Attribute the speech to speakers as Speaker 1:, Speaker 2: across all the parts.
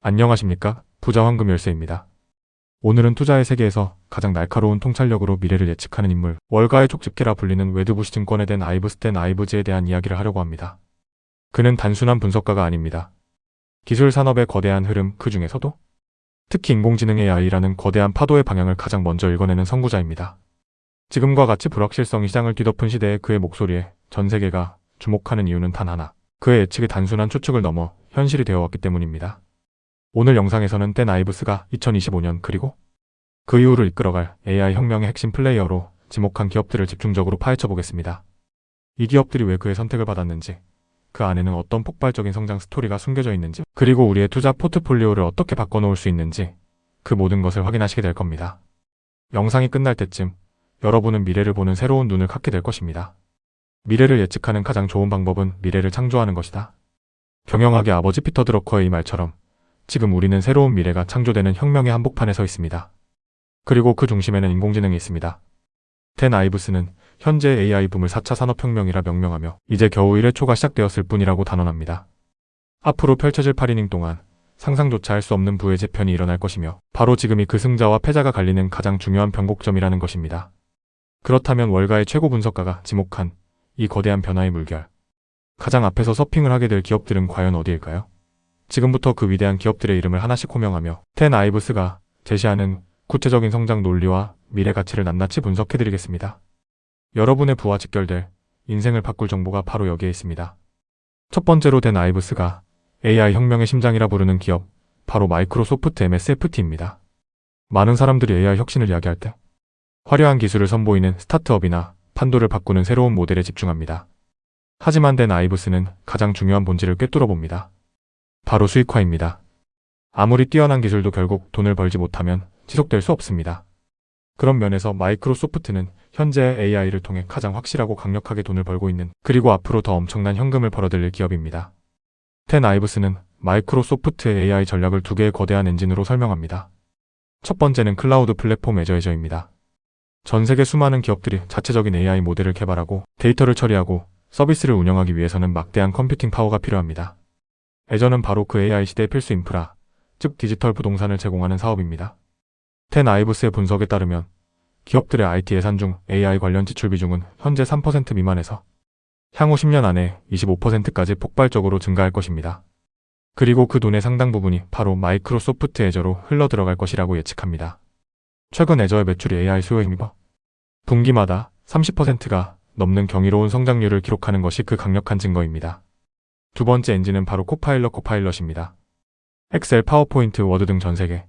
Speaker 1: 안녕하십니까? 부자 황금 열쇠입니다. 오늘은 투자의 세계에서 가장 날카로운 통찰력으로 미래를 예측하는 인물, 월가의 촉집캐라 불리는 웨드부시 증권에 대한 스탠 아이브즈에 대한 이야기를 하려고 합니다. 그는 단순한 분석가가 아닙니다. 기술 산업의 거대한 흐름, 그 중에서도 특히 인공지능 AI라는 거대한 파도의 방향을 가장 먼저 읽어내는 선구자입니다. 지금과 같이 불확실성이 시장을 뒤덮은 시대의 그의 목소리에 전 세계가 주목하는 이유는 단 하나, 그의 예측이 단순한 추측을 넘어 현실이 되어왔기 때문입니다. 오늘 영상에서는 댄 아이브스가 2025년 그리고 그 이후를 이끌어갈 AI 혁명의 핵심 플레이어로 지목한 기업들을 집중적으로 파헤쳐 보겠습니다. 이 기업들이 왜 그의 선택을 받았는지, 그 안에는 어떤 폭발적인 성장 스토리가 숨겨져 있는지, 그리고 우리의 투자 포트폴리오를 어떻게 바꿔놓을 수 있는지, 그 모든 것을 확인하시게 될 겁니다. 영상이 끝날 때쯤 여러분은 미래를 보는 새로운 눈을 갖게 될 것입니다. 미래를 예측하는 가장 좋은 방법은 미래를 창조하는 것이다. 경영학의 아버지 피터 드러커의 이 말처럼 지금 우리는 새로운 미래가 창조되는 혁명의 한복판에 서 있습니다. 그리고 그 중심에는 인공지능이 있습니다. 댄 아이브스는 현재 AI 붐을 4차 산업혁명이라 명명하며 이제 겨우 1회 초가 시작되었을 뿐이라고 단언합니다. 앞으로 펼쳐질 8이닝 동안 상상조차 할 수 없는 부의 재편이 일어날 것이며 바로 지금이 그 승자와 패자가 갈리는 가장 중요한 변곡점이라는 것입니다. 그렇다면 월가의 최고 분석가가 지목한 이 거대한 변화의 물결, 가장 앞에서 서핑을 하게 될 기업들은 과연 어디일까요? 지금부터 그 위대한 기업들의 이름을 하나씩 호명하며 댄 아이브스가 제시하는 구체적인 성장 논리와 미래 가치를 낱낱이 분석해드리겠습니다. 여러분의 부와 직결될 인생을 바꿀 정보가 바로 여기에 있습니다. 첫 번째로 댄 아이브스가 AI 혁명의 심장이라 부르는 기업, 바로 마이크로소프트 MSFT입니다. 많은 사람들이 AI 혁신을 이야기할 때 화려한 기술을 선보이는 스타트업이나 판도를 바꾸는 새로운 모델에 집중합니다. 하지만 댄 아이브스는 가장 중요한 본질을 꿰뚫어 봅니다. 바로 수익화입니다. 아무리 뛰어난 기술도 결국 돈을 벌지 못하면 지속될 수 없습니다. 그런 면에서 마이크로소프트는 현재 AI를 통해 가장 확실하고 강력하게 돈을 벌고 있는, 그리고 앞으로 더 엄청난 현금을 벌어들일 기업입니다. 댄 아이브스는 마이크로소프트의 AI 전략을 두 개의 거대한 엔진으로 설명합니다. 첫 번째는 클라우드 플랫폼 애저입니다. 전 세계 수많은 기업들이 자체적인 AI 모델을 개발하고 데이터를 처리하고 서비스를 운영하기 위해서는 막대한 컴퓨팅 파워가 필요합니다. 애저는 바로 그 AI 시대의 필수 인프라, 즉 디지털 부동산을 제공하는 사업입니다. 댄 아이브스의 분석에 따르면 기업들의 IT 예산 중 AI 관련 지출 비중은 현재 3% 미만에서 향후 10년 안에 25%까지 폭발적으로 증가할 것입니다. 그리고 그 돈의 상당 부분이 바로 마이크로소프트 애저로 흘러들어갈 것이라고 예측합니다. 최근 애저의 매출이 AI 수요에 힘입어 분기마다 30%가 넘는 경이로운 성장률을 기록하는 것이 그 강력한 증거입니다. 두 번째 엔진은 바로 코파일럿입니다. 엑셀, 파워포인트, 워드 등 전 세계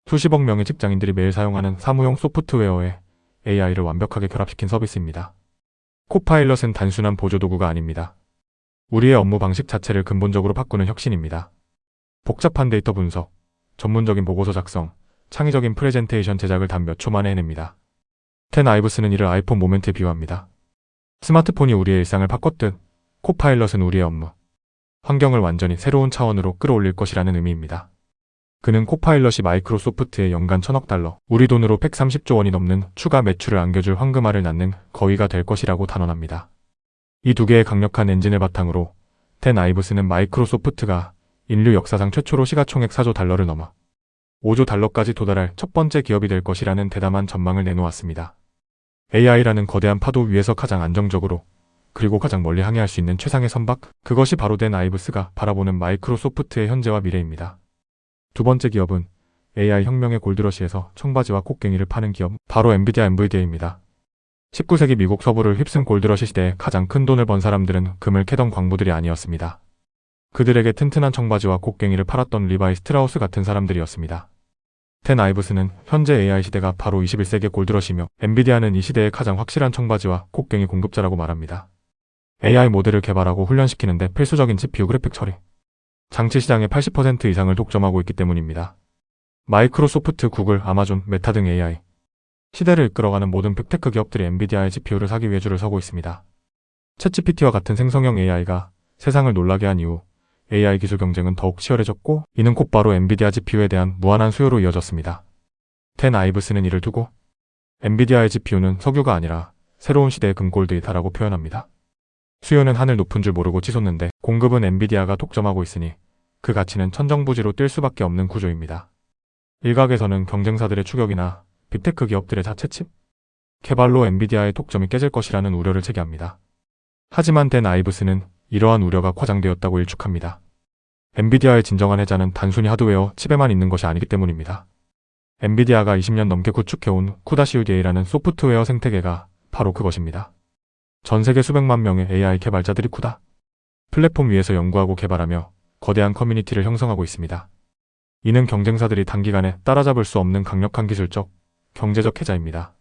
Speaker 1: 수십억 명의 직장인들이 매일 사용하는 사무용 소프트웨어에 AI를 완벽하게 결합시킨 서비스입니다. 코파일럿은 단순한 보조도구가 아닙니다. 우리의 업무 방식 자체를 근본적으로 바꾸는 혁신입니다. 복잡한 데이터 분석, 전문적인 보고서 작성, 창의적인 프레젠테이션 제작을 단 몇 초 만에 해냅니다. 댄 아이브스는 이를 아이폰 모멘트에 비유합니다. 스마트폰이 우리의 일상을 바꿨듯 코파일럿은 우리의 업무, 환경을 완전히 새로운 차원으로 끌어올릴 것이라는 의미입니다. 그는 코파일럿이 마이크로소프트의 연간 1,000억 달러, 우리 돈으로 130조 원이 넘는 추가 매출을 안겨줄 황금알을 낳는 거위가 될 것이라고 단언합니다. 이 두 개의 강력한 엔진을 바탕으로 댄 아이브스는 마이크로소프트가 인류 역사상 최초로 시가총액 4조 달러를 넘어 5조 달러까지 도달할 첫 번째 기업이 될 것이라는 대담한 전망을 내놓았습니다. AI라는 거대한 파도 위에서 가장 안정적으로 그리고 가장 멀리 항해할 수 있는 최상의 선박, 그것이 바로 댄 아이브스가 바라보는 마이크로소프트의 현재와 미래입니다. 두 번째 기업은 AI 혁명의 골드러시에서 청바지와 꽃갱이를 파는 기업, 바로 엔비디아입니다. 19세기 미국 서부를 휩쓴 골드러시 시대에 가장 큰 돈을 번 사람들은 금을 캐던 광부들이 아니었습니다. 그들에게 튼튼한 청바지와 꽃갱이를 팔았던 리바이 스트라우스 같은 사람들이었습니다. 댄 아이브스는 현재 AI 시대가 바로 21세기의 골드러시며 엔비디아는 이 시대의 가장 확실한 청바지와 꽃갱이 공급자라고 말합니다. AI 모델을 개발하고 훈련시키는데 필수적인 GPU 그래픽 처리, 장치 시장의 80% 이상을 독점하고 있기 때문입니다. 마이크로소프트, 구글, 아마존, 메타 등 AI 시대를 이끌어가는 모든 빅테크 기업들이 엔비디아의 GPU를 사기 위해 줄을 서고 있습니다. 챗GPT와 같은 생성형 AI가 세상을 놀라게 한 이후 AI 기술 경쟁은 더욱 치열해졌고, 이는 곧바로 엔비디아 GPU에 대한 무한한 수요로 이어졌습니다. 댄 아이브스는 이를 두고 엔비디아의 GPU는 석유가 아니라 새로운 시대의 금골드이다라고 표현합니다. 수요는 하늘 높은 줄 모르고 치솟는데 공급은 엔비디아가 독점하고 있으니 그 가치는 천정부지로 뛸 수밖에 없는 구조입니다. 일각에서는 경쟁사들의 추격이나 빅테크 기업들의 자체 칩 개발로 엔비디아의 독점이 깨질 것이라는 우려를 제기합니다. 하지만 댄 아이브스는 이러한 우려가 과장되었다고 일축합니다. 엔비디아의 진정한 해자는 단순히 하드웨어, 칩에만 있는 것이 아니기 때문입니다. 엔비디아가 20년 넘게 구축해온 CUDA라는 소프트웨어 생태계가 바로 그것입니다. 전 세계 수백만 명의 AI 개발자들이 CUDA 플랫폼 위에서 연구하고 개발하며 거대한 커뮤니티를 형성하고 있습니다. 이는 경쟁사들이 단기간에 따라잡을 수 없는 강력한 기술적, 경제적 해자입니다.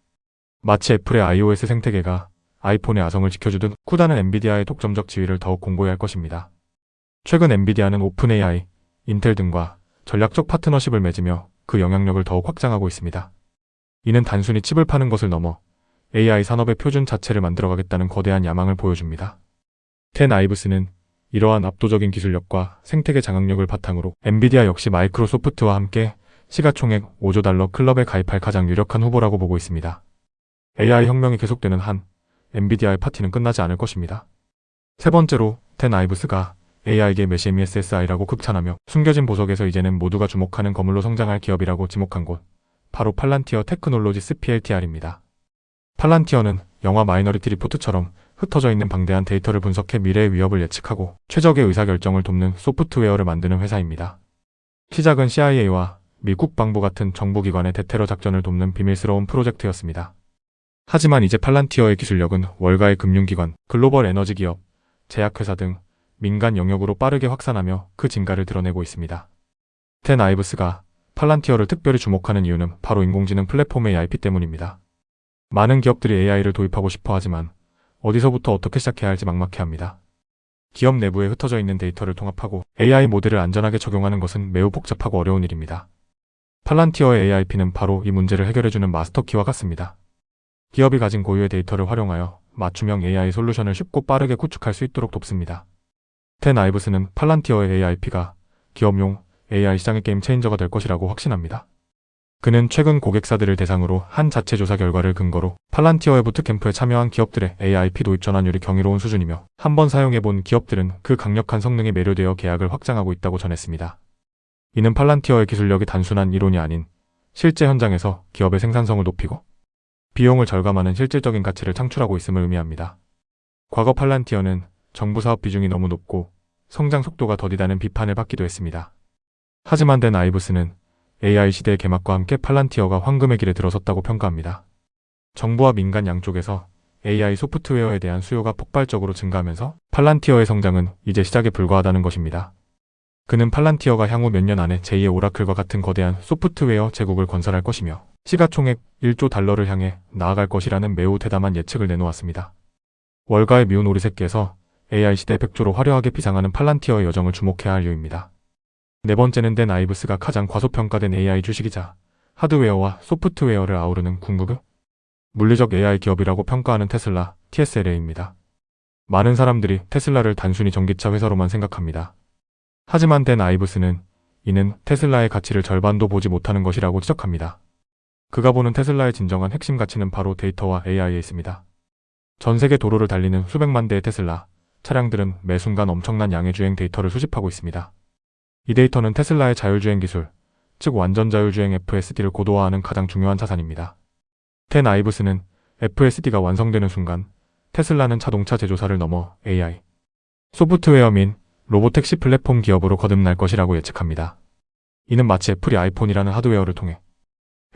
Speaker 1: 마치 애플의 iOS 생태계가 아이폰의 아성을 지켜주듯 CUDA는 엔비디아의 독점적 지위를 더욱 공고히 할 것입니다. 최근 엔비디아는 오픈AI, 인텔 등과 전략적 파트너십을 맺으며 그 영향력을 더욱 확장하고 있습니다. 이는 단순히 칩을 파는 것을 넘어 AI 산업의 표준 자체를 만들어가겠다는 거대한 야망을 보여줍니다. 댄 아이브스는 이러한 압도적인 기술력과 생태계 장악력을 바탕으로 엔비디아 역시 마이크로소프트와 함께 시가총액 5조 달러 클럽에 가입할 가장 유력한 후보라고 보고 있습니다. AI 혁명이 계속되는 한 엔비디아의 파티는 끝나지 않을 것입니다. 세 번째로 댄 아이브스가 AI계 MESSI라고 극찬하며 숨겨진 보석에서 이제는 모두가 주목하는 거물로 성장할 기업이라고 지목한 곳, 바로 팔란티어 테크놀로지스 PLTR입니다. 팔란티어는 영화 마이너리티 리포트처럼 흩어져 있는 방대한 데이터를 분석해 미래의 위협을 예측하고 최적의 의사결정을 돕는 소프트웨어를 만드는 회사입니다. 시작은 CIA와 미 국방부 같은 정부기관의 대테러 작전을 돕는 비밀스러운 프로젝트였습니다. 하지만 이제 팔란티어의 기술력은 월가의 금융기관, 글로벌 에너지 기업, 제약회사 등 민간 영역으로 빠르게 확산하며 그 진가를 드러내고 있습니다. 댄 아이브스가 팔란티어를 특별히 주목하는 이유는 바로 인공지능 플랫폼의 IP 때문입니다. 많은 기업들이 AI를 도입하고 싶어 하지만 어디서부터 어떻게 시작해야 할지 막막해합니다. 기업 내부에 흩어져 있는 데이터를 통합하고 AI 모델을 안전하게 적용하는 것은 매우 복잡하고 어려운 일입니다. 팔란티어의 AIP는 바로 이 문제를 해결해주는 마스터키와 같습니다. 기업이 가진 고유의 데이터를 활용하여 맞춤형 AI 솔루션을 쉽고 빠르게 구축할 수 있도록 돕습니다. 댄 아이브스는 팔란티어의 AIP가 기업용 AI 시장의 게임 체인저가 될 것이라고 확신합니다. 그는 최근 고객사들을 대상으로 한 자체 조사 결과를 근거로 팔란티어의 부트캠프에 참여한 기업들의 AIP 도입 전환율이 경이로운 수준이며 한번 사용해본 기업들은 그 강력한 성능에 매료되어 계약을 확장하고 있다고 전했습니다. 이는 팔란티어의 기술력이 단순한 이론이 아닌 실제 현장에서 기업의 생산성을 높이고 비용을 절감하는 실질적인 가치를 창출하고 있음을 의미합니다. 과거 팔란티어는 정부 사업 비중이 너무 높고 성장 속도가 더디다는 비판을 받기도 했습니다. 하지만 댄 아이브스는 AI 시대의 개막과 함께 팔란티어가 황금의 길에 들어섰다고 평가합니다. 정부와 민간 양쪽에서 AI 소프트웨어에 대한 수요가 폭발적으로 증가하면서 팔란티어의 성장은 이제 시작에 불과하다는 것입니다. 그는 팔란티어가 향후 몇 년 안에 제2의 오라클과 같은 거대한 소프트웨어 제국을 건설할 것이며 시가총액 1조 달러를 향해 나아갈 것이라는 매우 대담한 예측을 내놓았습니다. 월가의 미운 오리새끼에서 AI 시대 백조로 화려하게 비상하는 팔란티어의 여정을 주목해야 할 이유입니다. 네 번째는 댄 아이브스가 가장 과소평가된 AI 주식이자 하드웨어와 소프트웨어를 아우르는 궁극의 물리적 AI 기업이라고 평가하는 테슬라, TSLA입니다. 많은 사람들이 테슬라를 단순히 전기차 회사로만 생각합니다. 하지만 댄 아이브스는 이는 테슬라의 가치를 절반도 보지 못하는 것이라고 지적합니다. 그가 보는 테슬라의 진정한 핵심 가치는 바로 데이터와 AI에 있습니다. 전 세계 도로를 달리는 수백만 대의 테슬라 차량들은 매 순간 엄청난 양의 주행 데이터를 수집하고 있습니다. 이 데이터는 테슬라의 자율주행 기술, 즉 완전 자율주행 FSD를 고도화하는 가장 중요한 자산입니다. 댄 아이브스는 FSD가 완성되는 순간 테슬라는 자동차 제조사를 넘어 AI, 소프트웨어 및 로보택시 플랫폼 기업으로 거듭날 것이라고 예측합니다. 이는 마치 애플이 아이폰이라는 하드웨어를 통해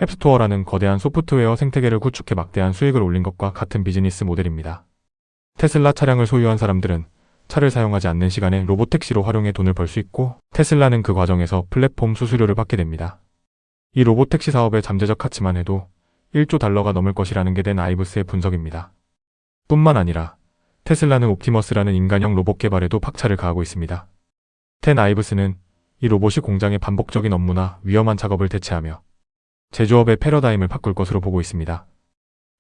Speaker 1: 앱스토어라는 거대한 소프트웨어 생태계를 구축해 막대한 수익을 올린 것과 같은 비즈니스 모델입니다. 테슬라 차량을 소유한 사람들은 차를 사용하지 않는 시간에 로보택시로 활용해 돈을 벌 수 있고 테슬라는 그 과정에서 플랫폼 수수료를 받게 됩니다. 이 로보택시 사업의 잠재적 가치만 해도 1조 달러가 넘을 것이라는 게 댄 아이브스의 분석입니다. 뿐만 아니라 테슬라는 옵티머스라는 인간형 로봇 개발에도 박차를 가하고 있습니다. 댄 아이브스는 이 로봇이 공장의 반복적인 업무나 위험한 작업을 대체하며 제조업의 패러다임을 바꿀 것으로 보고 있습니다.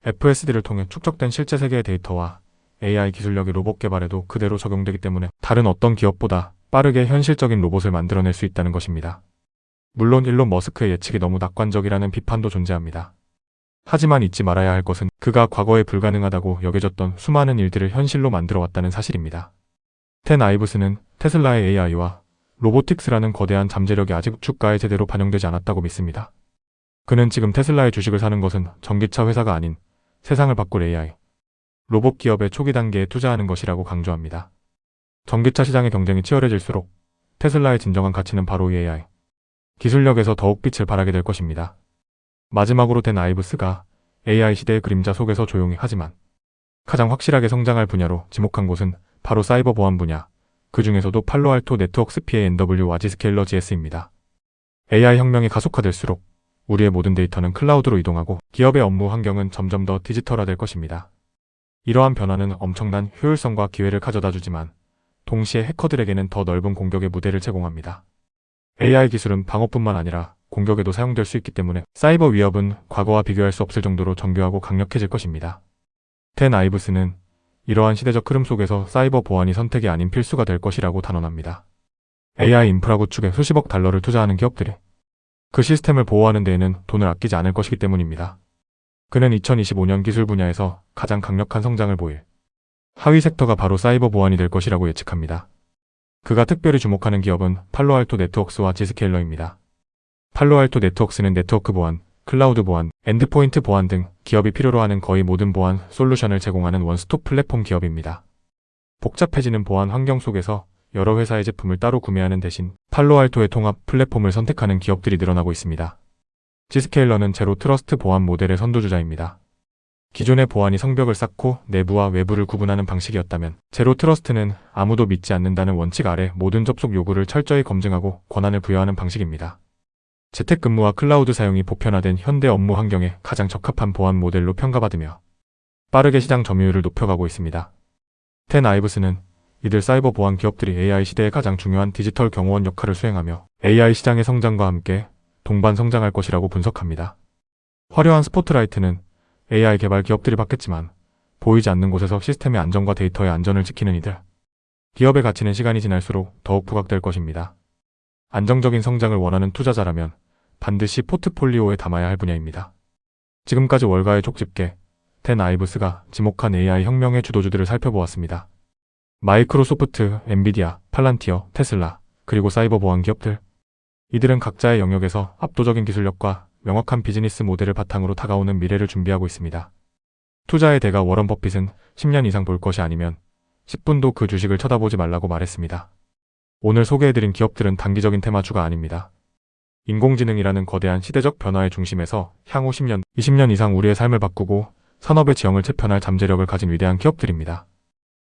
Speaker 1: FSD를 통해 축적된 실제 세계의 데이터와 AI 기술력이 로봇 개발에도 그대로 적용되기 때문에 다른 어떤 기업보다 빠르게 현실적인 로봇을 만들어낼 수 있다는 것입니다. 물론 일론 머스크의 예측이 너무 낙관적이라는 비판도 존재합니다. 하지만 잊지 말아야 할 것은 그가 과거에 불가능하다고 여겨졌던 수많은 일들을 현실로 만들어 왔다는 사실입니다. 댄 아이브스는 테슬라의 AI와 로보틱스라는 거대한 잠재력이 아직 주가에 제대로 반영되지 않았다고 믿습니다. 그는 지금 테슬라의 주식을 사는 것은 전기차 회사가 아닌 세상을 바꿀 AI, 로봇 기업의 초기 단계에 투자하는 것이라고 강조합니다. 전기차 시장의 경쟁이 치열해질수록 테슬라의 진정한 가치는 바로 이 AI, 기술력에서 더욱 빛을 발하게 될 것입니다. 마지막으로 댄 아이브스가 AI 시대의 그림자 속에서 조용히 하지만 가장 확실하게 성장할 분야로 지목한 곳은 바로 사이버 보안 분야, 그 중에서도 팔로알토 네트워크스 PANW와 Zscaler GS입니다. AI 혁명이 가속화될수록 우리의 모든 데이터는 클라우드로 이동하고 기업의 업무 환경은 점점 더 디지털화될 것입니다. 이러한 변화는 엄청난 효율성과 기회를 가져다 주지만 동시에 해커들에게는 더 넓은 공격의 무대를 제공합니다. AI 기술은 방어뿐만 아니라 공격에도 사용될 수 있기 때문에 사이버 위협은 과거와 비교할 수 없을 정도로 정교하고 강력해질 것입니다. 댄 아이브스는 이러한 시대적 흐름 속에서 사이버 보안이 선택이 아닌 필수가 될 것이라고 단언합니다. AI 인프라 구축에 수십억 달러를 투자하는 기업들이 그 시스템을 보호하는 데에는 돈을 아끼지 않을 것이기 때문입니다. 그는 2025년 기술 분야에서 가장 강력한 성장을 보일 하위 섹터가 바로 사이버 보안이 될 것이라고 예측합니다. 그가 특별히 주목하는 기업은 팔로알토 네트워크스와 지스케일러입니다. 팔로알토 네트워크스는 네트워크 보안, 클라우드 보안, 엔드포인트 보안 등 기업이 필요로 하는 거의 모든 보안 솔루션을 제공하는 원스톱 플랫폼 기업입니다. 복잡해지는 보안 환경 속에서 여러 회사의 제품을 따로 구매하는 대신 팔로알토의 통합 플랫폼을 선택하는 기업들이 늘어나고 있습니다. 지스케일러는 제로 트러스트 보안 모델의 선두주자입니다. 기존의 보안이 성벽을 쌓고 내부와 외부를 구분하는 방식이었다면 제로 트러스트는 아무도 믿지 않는다는 원칙 아래 모든 접속 요구를 철저히 검증하고 권한을 부여하는 방식입니다. 재택근무와 클라우드 사용이 보편화된 현대 업무 환경에 가장 적합한 보안 모델로 평가받으며 빠르게 시장 점유율을 높여가고 있습니다. 댄 아이브스는 이들 사이버 보안 기업들이 AI 시대의 가장 중요한 디지털 경호원 역할을 수행하며 AI 시장의 성장과 함께 동반 성장할 것이라고 분석합니다. 화려한 스포트라이트는 AI 개발 기업들이 받겠지만 보이지 않는 곳에서 시스템의 안전과 데이터의 안전을 지키는 이들, 기업의 가치는 시간이 지날수록 더욱 부각될 것입니다. 안정적인 성장을 원하는 투자자라면 반드시 포트폴리오에 담아야 할 분야입니다. 지금까지 월가의 촉집게, 댄 아이브스가 지목한 AI 혁명의 주도주들을 살펴보았습니다. 마이크로소프트, 엔비디아, 팔란티어, 테슬라, 그리고 사이버 보안 기업들. 이들은 각자의 영역에서 압도적인 기술력과 명확한 비즈니스 모델을 바탕으로 다가오는 미래를 준비하고 있습니다. 투자의 대가 워런 버핏은 10년 이상 볼 것이 아니면 10분도 그 주식을 쳐다보지 말라고 말했습니다. 오늘 소개해드린 기업들은 단기적인 테마주가 아닙니다. 인공지능이라는 거대한 시대적 변화의 중심에서 향후 10년, 20년 이상 우리의 삶을 바꾸고 산업의 지형을 재편할 잠재력을 가진 위대한 기업들입니다.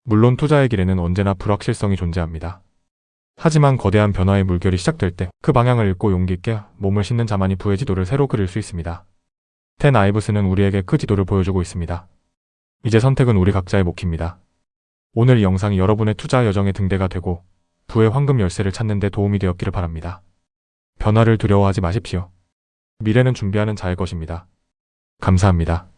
Speaker 1: 물론 투자의 길에는 언제나 불확실성이 존재합니다. 하지만 거대한 변화의 물결이 시작될 때 그 방향을 읽고 용기 있게 몸을 싣는 자만이 부의 지도를 새로 그릴 수 있습니다. 댄 아이브스는 우리에게 그 지도를 보여주고 있습니다. 이제 선택은 우리 각자의 몫입니다. 오늘 이 영상이 여러분의 투자 여정의 등대가 되고 부의 황금 열쇠를 찾는 데 도움이 되었기를 바랍니다. 변화를 두려워하지 마십시오. 미래는 준비하는 자의 것입니다. 감사합니다.